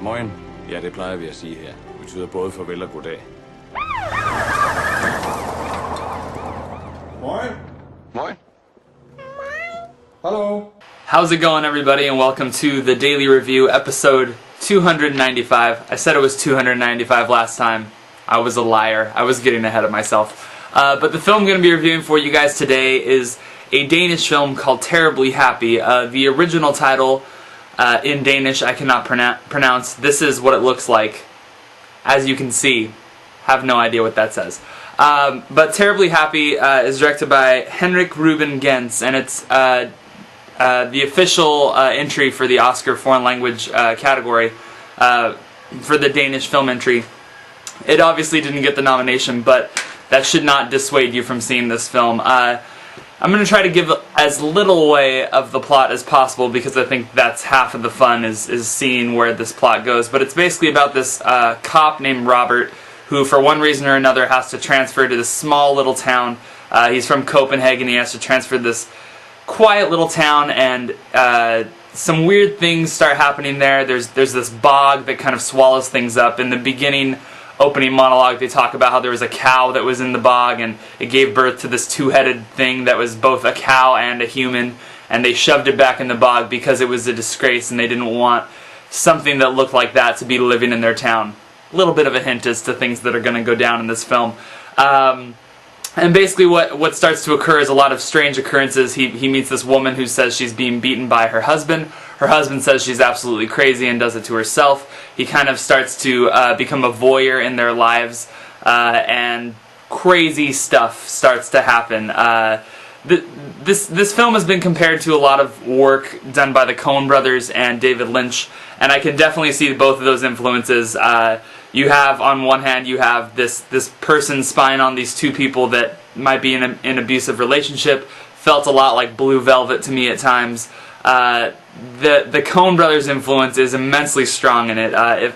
Moin. Ja, det plejer vi at sige her. Det betyder både farvel og goddag. Moin. Moin. Hello. How's it going, everybody, and welcome to the Daily Review, episode 295. I said it was 295 last time. I was a liar. I was getting ahead of myself. But the film I'm going to be reviewing for you guys today is a Danish film called Terribly Happy. The original title in Danish I cannot pronounce. This is what it looks like. As you can see, have no idea what that says. But Terribly Happy is directed by Henrik Ruben Gens, and it's the official entry for the Oscar Foreign Language category for the Danish film entry. It obviously didn't get the nomination, but that should not dissuade you from seeing this film. I'm going to try to give as little away of the plot as possible because I think that's half of the fun is seeing where this plot goes. But it's basically about this cop named Robert who, for one reason or another, has to transfer to this small little town. He's from Copenhagen. He has to transfer to this quiet little town, and some weird things start happening there. There's this bog that kind of swallows things up. In the beginning opening monologue, they talk about how there was a cow that was in the bog, and it gave birth to this two-headed thing that was both a cow and a human, and they shoved it back in the bog because it was a disgrace, and they didn't want something that looked like that to be living in their town. A little bit of a hint as to things that are going to go down in this film. And basically what starts to occur is a lot of strange occurrences. He meets this woman who says she's being beaten by her husband. Her husband says she's absolutely crazy and does it to herself. He kind of starts to become a voyeur in their lives, and crazy stuff starts to happen. This film has been compared to a lot of work done by the Coen brothers and David Lynch, and I can definitely see both of those influences. You have, on one hand, you have this person spying on these two people that might be in an abusive relationship. Felt a lot like Blue Velvet to me at times. The Coen brothers' influence is immensely strong in it.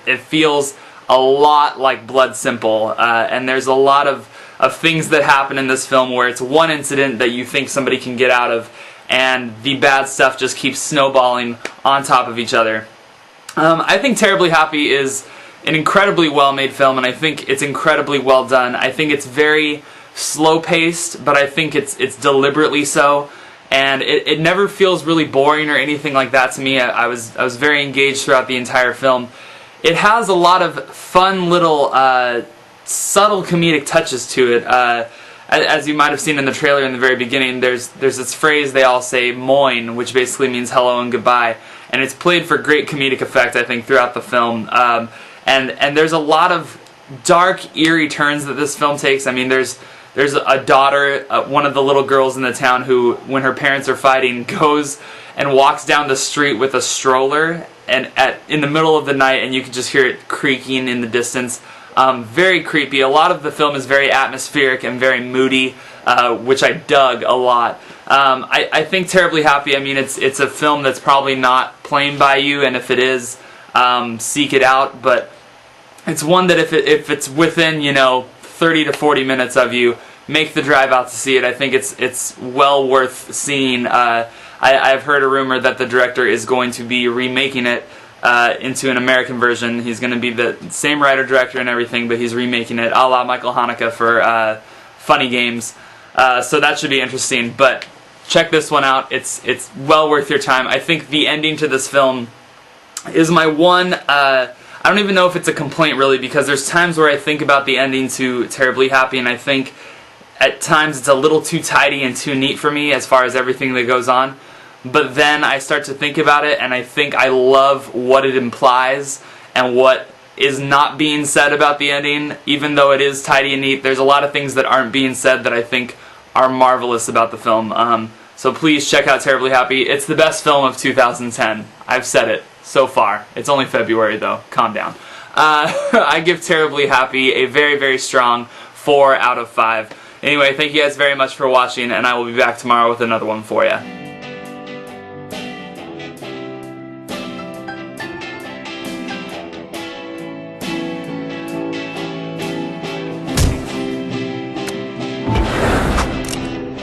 It feels a lot like Blood Simple, and there's a lot of things that happen in this film where it's one incident that you think somebody can get out of, and the bad stuff just keeps snowballing on top of each other. I think Terribly Happy is an incredibly well-made film, and I think it's incredibly well done. I think it's very slow-paced, but I think it's deliberately so, and it never feels really boring or anything like that to me. I was very engaged throughout the entire film. It has a lot of fun little subtle comedic touches to it. As you might have seen in the trailer in the very beginning, there's this phrase they all say, moin, which basically means hello and goodbye, and it's played for great comedic effect, I think, throughout the film. And there's a lot of dark, eerie turns that this film takes. I mean, there's a daughter, one of the little girls in the town who, when her parents are fighting, goes and walks down the street with a stroller and in the middle of the night, and you can just hear it creaking in the distance. Very creepy. A lot of the film is very atmospheric and very moody, which I dug a lot. I think Terribly Happy, I mean, it's a film that's probably not playing by you, and if it is, seek it out, but it's one that if it's within, 30 to 40 minutes of you, make the drive out to see it. I think it's well worth seeing. I've heard a rumor that the director is going to be remaking it into an American version. He's going to be the same writer, director, and everything, but he's remaking it a la Michael Haneke for Funny Games. So that should be interesting, but check this one out. It's well worth your time. I think the ending to this film is my one, I don't even know if it's a complaint really, because there's times where I think about the ending to Terribly Happy and I think at times it's a little too tidy and too neat for me as far as everything that goes on, but then I start to think about it and I think I love what it implies and what is not being said about the ending. Even though it is tidy and neat, there's a lot of things that aren't being said that I think are marvelous about the film. So please check out Terribly Happy. It's the best film of 2010. I've said it so far. It's only February though. Calm down. I give Terribly Happy a very, very strong 4 out of 5. Anyway, thank you guys very much for watching, and I will be back tomorrow with another one for you.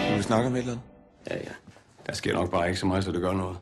Vil du snakke om et eller andet? Ja. Der sker nok bare ikke så meget, så det gør noget.